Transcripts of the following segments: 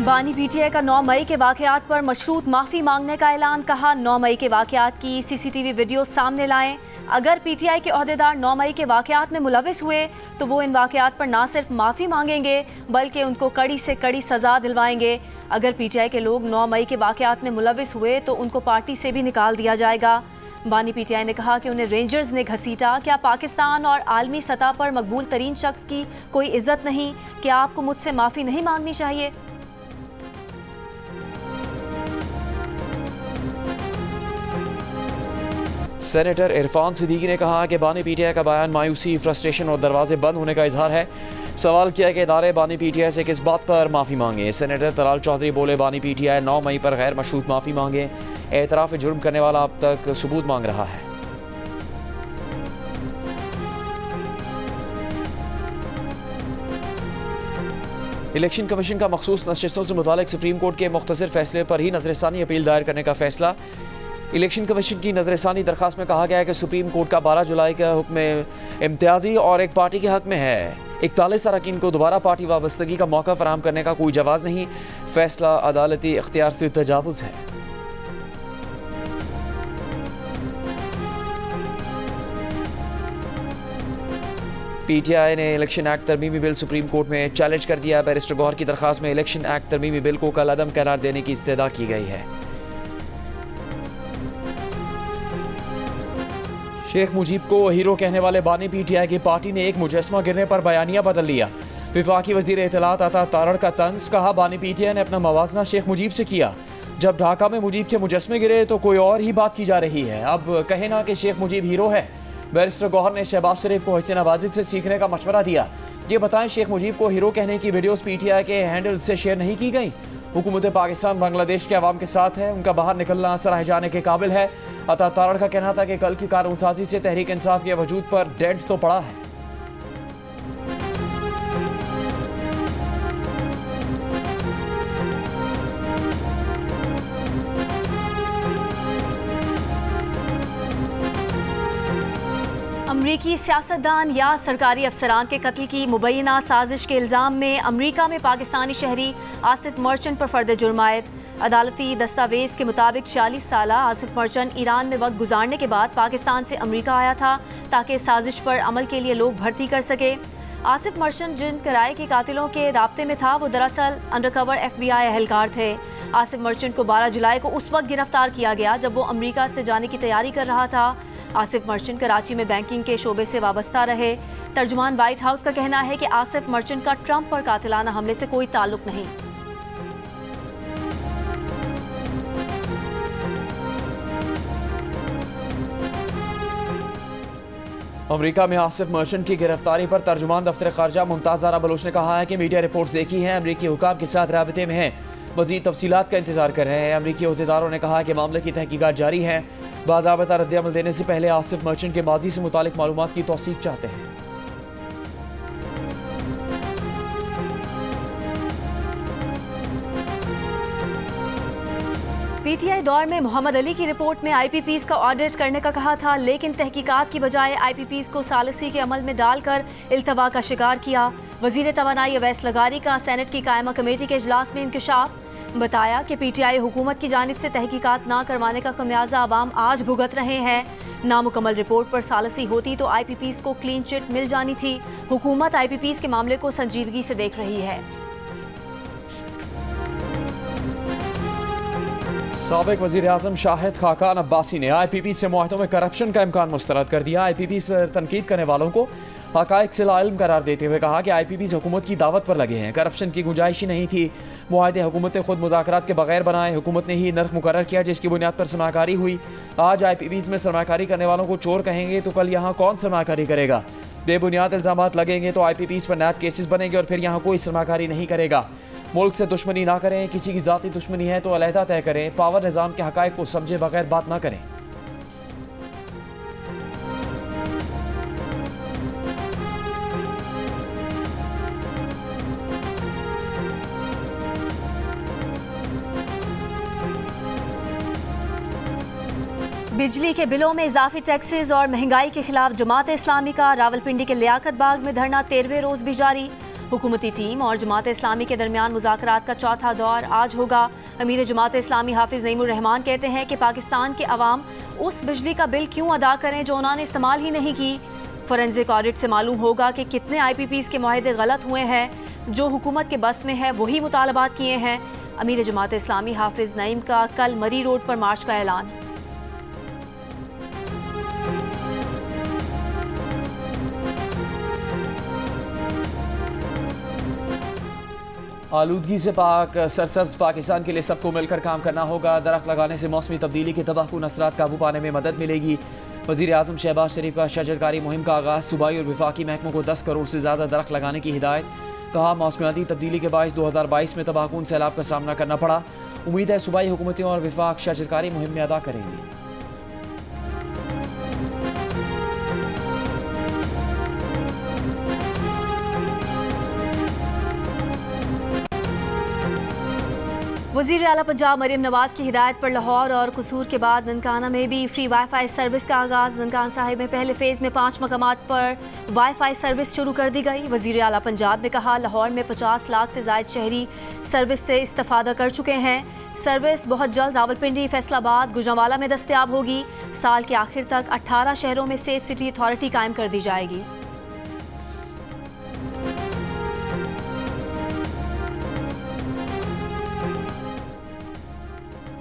बानी पीटीआई का 9 मई के वाकयात पर मशरूत माफ़ी मांगने का ऐलान। कहा 9 मई के वाकयात की सीसीटीवी वीडियो सामने लाएं। अगर पीटीआई के ओहदेदार 9 मई के वाकयात में मुलविस हुए तो वो इन वाकयात पर ना सिर्फ माफ़ी मांगेंगे बल्कि उनको कड़ी से कड़ी सज़ा दिलवाएंगे। अगर पीटीआई के लोग 9 मई के वाकयात में मुलविस हुए तो उनको पार्टी से भी निकाल दिया जाएगा। बानी पीटीआई ने कहा कि उन्हें रेंजर्स ने घसीटा। क्या पाकिस्तान और आलमी सतह पर मकबूल तरीन शख्स की कोई इज्जत नहीं? क्या आपको मुझसे माफ़ी नहीं मांगनी चाहिए? सेनेटर इरफान सिद्दीकी ने कहा कि बानी पीटीआई का बयान मायूसी, फ्रस्ट्रेशन और दरवाजे बंद होने का इजहार है। सवाल किया कि इदारे बानी पीटीआई से किस बात पर माफ़ी मांगे। सेनेटर तलाल चौधरी बोले, बानी पीटीआई 9 मई पर गैर मशरूत माफ़ी मांगे। एतराफ़ जुर्म करने वाला अब तक सबूत मांग रहा है। इलेक्शन कमीशन का मखसूस नशिस्तों से मुतालिक सुप्रीम कोर्ट के मुख्तसर फैसले पर ही नजरसानी अपील दायर करने का फैसला। इलेक्शन कमीशन की नजरसानी दरखास्त में कहा गया है कि सुप्रीम कोर्ट का 12 जुलाई का हुक्म इम्तियाजी और एक पार्टी के हक में है। 41 अरकान को दोबारा पार्टी वाबस्तगी का मौका फराहम करने का कोई जवाज़ नहीं। फैसला अदालती इख्तियार से तजावुज़ है। पीटीआई ने इलेक्शन एक्ट तरमीमी बिल सुप्रीम कोर्ट में चैलेंज कर दिया। बैरिस्टर गौहर की दरखास्त में इलेक्शन एक्ट तरमीमी बिल को कल अदम करार देने की इस्तदा की गई है। शेख मुजीब को हीरो कहने वाले बानी पीटीआई की पार्टी ने एक मुजस्मा गिरने पर बयानिया बदल लिया। विफाकी वजीर इत्तलात अता तारड़ का तंज। कहा बानी पीटीआई ने अपना मवाजना शेख मुजीब से किया। जब ढाका में मुजीब के मुजस्मे गिरे तो कोई और ही बात की जा रही है। अब कहे ना कि शेख मुजीब हीरो है। बैरिस्टर गौहर ने शहबाज शरीफ को हुसैन वाजिद से सीखने का मशवरा दिया। ये बताएं, शेख मुजीब को हीरो कहने की वीडियोस पीटीआई के हैंडल से शेयर नहीं की गई। हुकूमत पाकिस्तान बांग्लादेश के अवाम के साथ है, उनका बाहर निकलना सराहे जाने के काबिल है। अता तारड़ का कहना था कि कल की कानूनसाजी से तहरीक इंसाफ के वजूद पर डेड तो पड़ा है। अमरीकी सियासतदान या सरकारी अफसरान के कत्ल की मुबैना साजिश के इल्ज़ाम में अमरीका में पाकिस्तानी शहरी आसिफ मर्चेंट पर फर्द जुर्म आयद। अदालती दस्तावेज़ के मुताबिक 46 साला आसिफ मर्चेंट ईरान में वक्त गुजारने के बाद पाकिस्तान से अमरीका आया था ताकि साजिश पर अमल के लिए लोग भर्ती कर सके। आसिफ मर्चेंट जिन किराए के कातिलों के राब्ते में था वो दरअसल अंडरकवर FBI एहलकार थे। आसिफ मर्चेंट को 12 जुलाई को उस वक्त गिरफ्तार किया गया जब वो अमरीका से जाने की तैयारी कर रहा था। आसिफ मर्चेंट कराची में बैंकिंग के शोबे से वाबस्ता रहे। तर्जुमान व्हाइट हाउस का कहना है कि आसिफ मर्चेंट का ट्रंप पर कातिलाना हमले से कोई ताल्लुक नहीं। अमरीका में आसिफ मर्चेंट की गिरफ्तारी पर तर्जुमान दफ्तर खारजा मुमताज़ ज़ारा बलोच ने कहा है कि मीडिया रिपोर्ट्स देखी हैं, अमरीकी हुकाम के साथ राबते में हैं, मज़ीद तफसीलात का इंतजार कर रहे हैं। अमरीकी अहदेदारों ने कहा कि मामले की तहकीकात जारी है। बाज़ाबता रद्द-ए-अमल देने से पहले आसिफ मर्चेंट के माजी से मुतालिक मालूमात की तौसीक चाहते हैं। पीटीआई दौर में मोहम्मद अली की रिपोर्ट में IPPs का ऑडिट करने का कहा था, लेकिन तहकीकात की बजाय IPPs को सालिसी के अमल में डालकर इल्तवा का शिकार किया। वजीर तवानाई अवैस लगारी का सेनेट की कायमा कमेटी के इजलास में इंकशाफ। बताया कि पीटीआई हुकूमत की जानिब से तहकीकात ना करवाने का खमियाजा आवाम आज भुगत रहे हैं। नामुकम्मल रिपोर्ट पर सालिसी होती तो IPPs को क्लीन चिट मिल जानी थी। हुकूमत IPPs के मामले को संजीदगी से देख रही है। साबिक वज़ीर आज़म शाहिद खाकान अब्बासी ने IPP से मुआहदों में करप्शन का इम्कान मुस्तरद कर दिया। IPP पर तनकीद करने वालों को हक़ाइक़ से लाइल्म करार देते हुए कहा कि IPPs हुकूमत की दावत पर लगे हैं, करप्शन की गुंजाइश ही नहीं थी। मुआहदे हुकूमत ने खुद मुज़ाकरात के बगैर बनाए, हुकूमत ने ही नर्ख मुकर्रर किया जिसकी बुनियाद पर सरमाकारी हुई। आज IPPs में सरमाकारी करने वालों को चोर कहेंगे तो कल यहाँ कौन सरमाकारी करेगा? बेबुनियाद इल्ज़ामात लगेंगे तो IPPs पर नैब केसेस बनेंगे और फिर यहाँ कोई सरमाकारी नहीं करेगा। मुल्क से दुश्मनी ना करें, किसी की ज़ाती दुश्मनी है तो अलहदा तय करें। पावर निज़ाम के हक़ाइक़ को समझे बगैर बात ना करें। बिजली के बिलों में इजाफी टैक्सेस और महंगाई के खिलाफ जमात इस्लामी का रावलपिंडी के लियाकत बाग में धरना 13वें रोज भी जारी। हुकूमती टीम और जमात इस्लामी के दरमियान मुज़ाकरात का चौथा दौर आज होगा। अमीर जमात इस्लामी हाफिज नईमुर रहमान कहते हैं कि पाकिस्तान के अवाम उस बिजली का बिल क्यों अदा करें जो उन्होंने इस्तेमाल ही नहीं की। फोरेंसिक ऑडिट से मालूम होगा कि कितने IPPs के मुआहदे गलत हुए हैं। जो हुकूमत के बस में है वही मुतालबात किए हैं। अमीर जमात इस्लामी हाफिज नईम का कल मरी रोड पर मार्च का ऐलान। आलूदगी से पाक सरसब्ज पाकिस्तान के लिए सबको मिलकर काम करना होगा। दरख्त लगाने से मौसमी तब्दीली के तबाहकुन असरात काबू पाने में मदद मिलेगी। वज़ीर आज़म शहबाज शरीफ का शजरकारी मुहिम का आगाज़। सूबाई और वफाकी महकमों को 10 करोड़ से ज़्यादा दरख्त लगाने की हिदायत। कहा, मौसमियाती तब्दीली के बायस 2022 में तबाहकुन सैलाब का सामना करना पड़ा। उम्मीद है सूबाई हुकूमतें और वफाक शजरकारी मुहिम में अदा करेंगी। वज़ीर आला पंजाब मरीम नवाज की हिदायत पर लाहौर और कसूर के बाद ननकाना में भी फ्री वाईफाई सर्विस का आगाज़। ननकाना साहिब में पहले फेज़ में 5 मकामात पर वाईफाई सर्विस शुरू कर दी गई। वज़ीर आला पंजाब ने कहा, लाहौर में 50 लाख से ज़ायद शहरी सर्विस से इस्तेफादा कर चुके हैं। सर्विस बहुत जल्द रावलपिंडी, फैसलाबाद, गुजरांवाला में दस्तयाब होगी। साल के आखिर तक 18 शहरों में सेफ सिटी अथॉरिटी कायम कर दी जाएगी।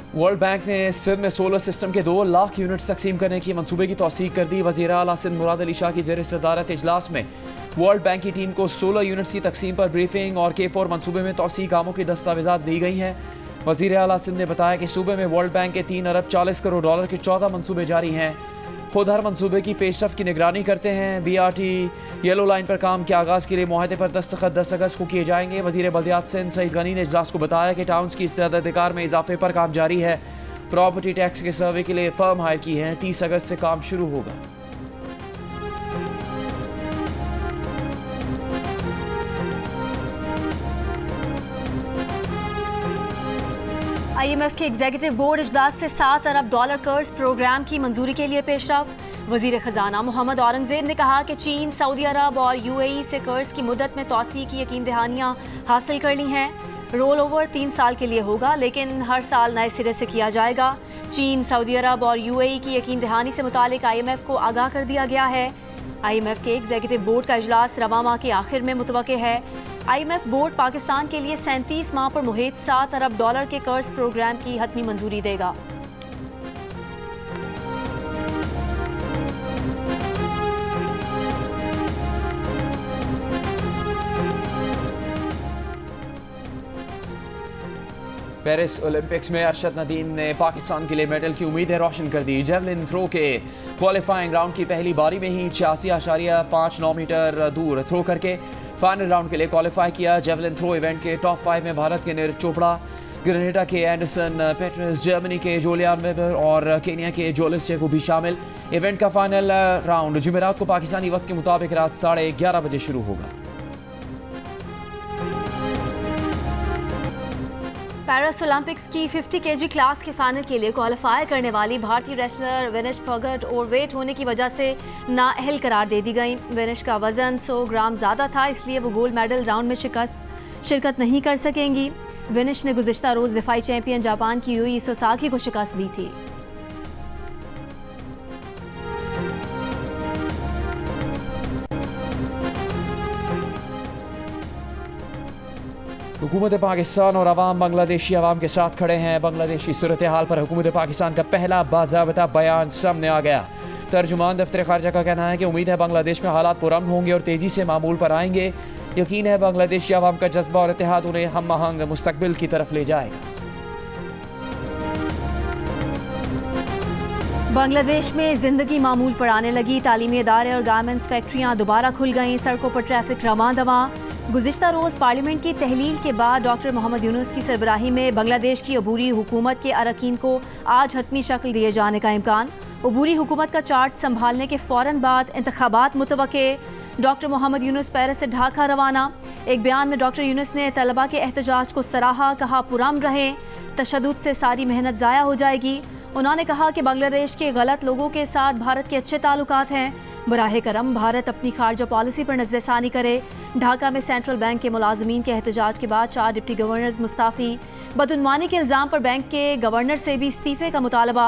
वर्ल्ड बैंक ने सिंध में सोलर सिस्टम के 2 लाख यूनिट्स तकसीम करने की मंसूबे की तौसीक कर दी। वज़ीर आला सिंध मुराद अली शाह की ज़ेर सदारत इजलास में वर्ल्ड बैंक की टीम को सोलर यूनिट्स की तकसीम पर ब्रीफिंग और K4 मंसूबे में तौसीक कामों की दस्तावेज़ात दी गई हैं। वज़ीर आला सिंध ने बताया कि सूबे में वर्ल्ड बैंक के 3 अरब 40 करोड़ डॉलर के 14 मंसूबे जारी हैं। खुद हर मंसूबे की पेशरफ्त की निगरानी करते हैं। BRT येलो लाइन पर काम के आगाज़ के लिए मुआहदे पर दस्तखत 10 अगस्त को किए जाएंगे। वज़ीर बल्दियात सिंध सईद गनी ने इजलास को बताया कि टाउन्स की इस्तेदाद कार में इजाफे पर काम जारी है। प्रॉपर्टी टैक्स के सर्वे के लिए फर्म हायर की है। 30 अगस्त से काम शुरू होगा। IMF के एग्जीक्यूटिव बोर्ड इजलास से 7 अरब डॉलर कर्ज प्रोग्राम की मंजूरी के लिए पेशरफ। वजीर खजाना मोहम्मद औरंगजेब ने कहा कि चीन, सऊदी अरब और UAE से कर्ज की मुद्दत में तौसी की यकीन दहानियाँ हासिल कर ली हैं। रोल ओवर 3 साल के लिए होगा, लेकिन हर साल नए सिरे से किया जाएगा। चीन, सऊदी अरब और UAE की यकीन दहानी से मुतालिक IMF को आगाह कर दिया गया है। IMF के एग्जीक्यूटिव बोर्ड का इजलास रवा माह के आखिर में मुतवक्के है। IMF बोर्ड पाकिस्तान के लिए 37 माह पर मुहित 7 अरब डॉलर के कर्ज प्रोग्राम की हतमी मंजूरी देगा। पेरिस ओलंपिक्स में अरशद नदीम ने पाकिस्तान के लिए मेडल की उम्मीदें रोशन कर दी। जेवलिन थ्रो के क्वालिफाइंग राउंड की पहली बारी में ही 86.59 मीटर दूर थ्रो करके फाइनल राउंड के लिए क्वालिफाई किया। जेवलिन थ्रो इवेंट के टॉप 5 में भारत के नीरज चोपड़ा, ग्रेनेडा के एंडरसन पेट्रस, जर्मनी के जोलियान वेबर और केनिया के जोलिस चेको भी शामिल। इवेंट का फाइनल राउंड जुमेरात को पाकिस्तानी वक्त के मुताबिक रात 11:30 बजे शुरू होगा। पेरिस ओलंपिक्स की 50 kg क्लास के फाइनल के लिए क्वालिफाई करने वाली भारतीय रेसलर विनेश फोगाट ओवरवेट होने की वजह से नाअहल करार दे दी गई। विनेश का वजन 100 ग्राम ज़्यादा था, इसलिए वो गोल्ड मेडल राउंड में शिरकत नहीं कर सकेंगी। विनेश ने गुज़िश्ता रोज़ दिफाई चैंपियन जापान की यूई सोसाकी को शिकस्त दी थी। हुकूमत पाकिस्तान और अवाम बांग्लादेशी अवाम के साथ खड़े हैं। बांग्लादेशी सूरत हाल पर हुकूमत पाकिस्तान का पहला बाज़ाबता बयान सामने आ गया। तर्जुमान दफ्तर खारजा का कहना है कि उम्मीद है बांग्लादेश में हालात पुरअमन होंगे और तेज़ी से मामूल पर आएंगे। यकीन है बांग्लादेशी अवाम का जज्बा और इत्तेहाद उन्हें हम आहंग मुस्तकबिल की तरफ ले जाएगा। बांग्लादेश में जिंदगी मामूल पर आने लगी। तालीमी इदारे और गारमेंट्स फैक्ट्रियाँ दोबारा खुल गईं। सड़कों पर ट्रैफिक रवां दवां। गुज़िश्ता रोज़ पार्लियामेंट की तहलील के बाद डॉक्टर मोहम्मद यूनुस की सरबराही में बांग्लादेश की अबूरी हुकूमत के अरकान को आज हतमी शक्ल दिए जाने का इम्कान। अबूरी हुकूमत का चार्ज संभालने के फ़ौरन बाद इंतखाबात मुतवक्के। डॉक्टर मोहम्मद यूनुस पेरिस से ढाका रवाना। एक बयान में डॉक्टर यूनुस ने तलबा के एहतजाज को सराहा, कहा पुरअमन रहें, तशद्दुद से सारी मेहनत ज़ाया हो जाएगी। उन्होंने कहा कि बांग्लादेश के गलत लोगों के साथ भारत के अच्छे ताल्लुकात हैं। बराहे करम भारत अपनी खारजा पॉलिसी पर नज़रसानी करे। ढाका में सेंट्रल बैंक के मुलाजमीन के एहतजाज के बाद 4 डिप्टी गवर्नर्स मुस्ताफ़ी। बदउनवानी के इल्ज़ाम पर बैंक के गवर्नर से भी इस्तीफे का मुतालबा।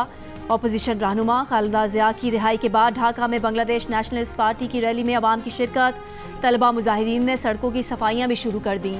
अपोजिशन रहनुमा खालिदा ज़िया की रिहाई के बाद ढाका में बांग्लादेश नेशनलिस्ट पार्टी की रैली में अवाम की शिरकत। तलबा मुजाहिरीन ने सड़कों की सफाइयाँ भी शुरू कर दी।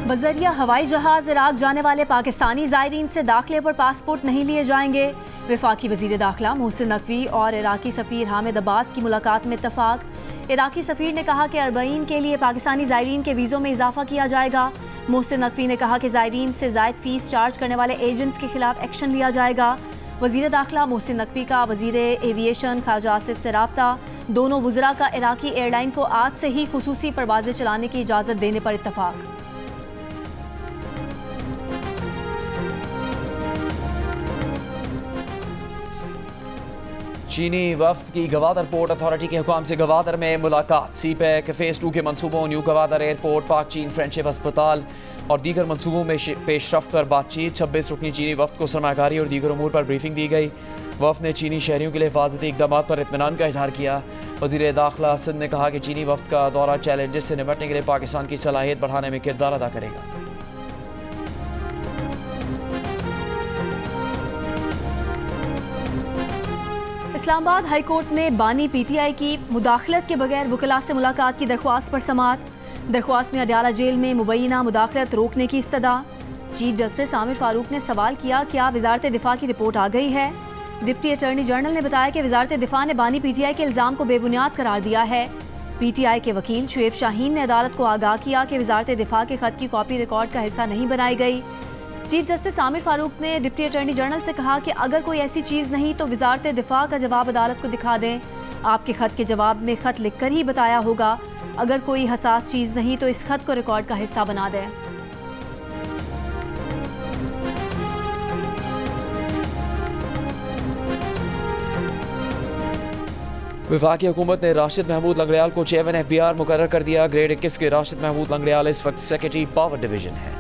बजरिया हवाई जहाज इराक जाने वाले पाकिस्तानी ज़ायरीन से दाखिले पर पासपोर्ट नहीं लिए जाएंगे। वफाकी वज़ीर दाखिला मोहसिन नकवी और इराकी सफ़ीर हामिद अब्बास की मुलाकात में इत्तफाक। इराकी सफ़ीर ने कहा कि अरबईन के लिए पाकिस्तानी ज़ायरीन के वीज़ों में इजाफा किया जाएगा। मोहसिन नकवी ने कहा कि ज़ायरीन से ज़ायद फ़ीस चार्ज करने वाले एजेंट्स के खिलाफ एक्शन लिया जाएगा। वज़ीर दाखिला मोहसिन नकवी का वज़ीर एविएशन ख्वाजा आसिफ से राब्ता। दोनों वज़रा का इराकी एयरलाइन को आज से ही खुसूसी परवाज़ें चलाने की इजाज़त देने पर इत्तफाक। चीनी वफ्द की गवादर पोर्ट अथॉरिटी के हुकाम से गवादर में मुलाकात। सीपैक फ़ेज़ 2 के मनसूबों, न्यू गवादर एयरपोर्ट, पाक चीन फ्रेंडशिप अस्पताल और दीगर मनसूबों में पेशरफ्त पर बातचीत। 26 रुकनी चीनी वफ्द को सरमाकारी और दीगर अमूर पर ब्रीफिंग दी गई। वफ्द ने चीनी शहरियों के लिए हिफाजती इक़दाम पर इत्मीनान का इजहार किया। वज़ीर दाखिला सिंध ने कहा कि चीनी वफ्द का दौरा चैलेंजेस से निपटने के लिए पाकिस्तान की सलाहियत बढ़ाने में किरदार अदा करेगा। इस्लामाबाद हाई कोर्ट ने बानी पीटीआई की मुदाखलत के बगैर वकला से मुलाकात की दरख्वास्त पर समाअत। दरख्वास्त में अडयाला जेल में मुबैना मुदाखलत रोकने की इस्तदा। चीफ जस्टिस आमिर फारूक ने सवाल किया, क्या वजारत दिफा की रिपोर्ट आ गई है? डिप्टी अटॉर्नी जनरल ने बताया कि वजारत दिफा ने बानी पीटीआई के इल्ज़ाम को बेबुनियाद करार दिया है। पीटीआई के वकील शुएब शाहीन ने अदालत को आगाह किया कि वजारत दिफा के खत की कॉपी रिकॉर्ड का हिस्सा नहीं बनाई गई। चीफ जस्टिस आमिर फारूक ने डिप्टी अटॉर्नी जनरल से कहा कि अगर कोई ऐसी चीज़ नहीं तो वजारत दिफा का जवाब अदालत को दिखा दें। आपके खत के जवाब में खत लिखकर ही बताया होगा। अगर कोई हसास चीज़ नहीं तो इस खत को रिकॉर्ड का हिस्सा बना दें। वफाकी हुकूमत ने राशिद महमूद लंगड़ियाल को चेयरमैन FBR मुकर्रर कर दिया। ग्रेड 21 के राशिद महमूद लंगड़ियाल इस वक्त सेक्रेटरी पावर डिवीजन है।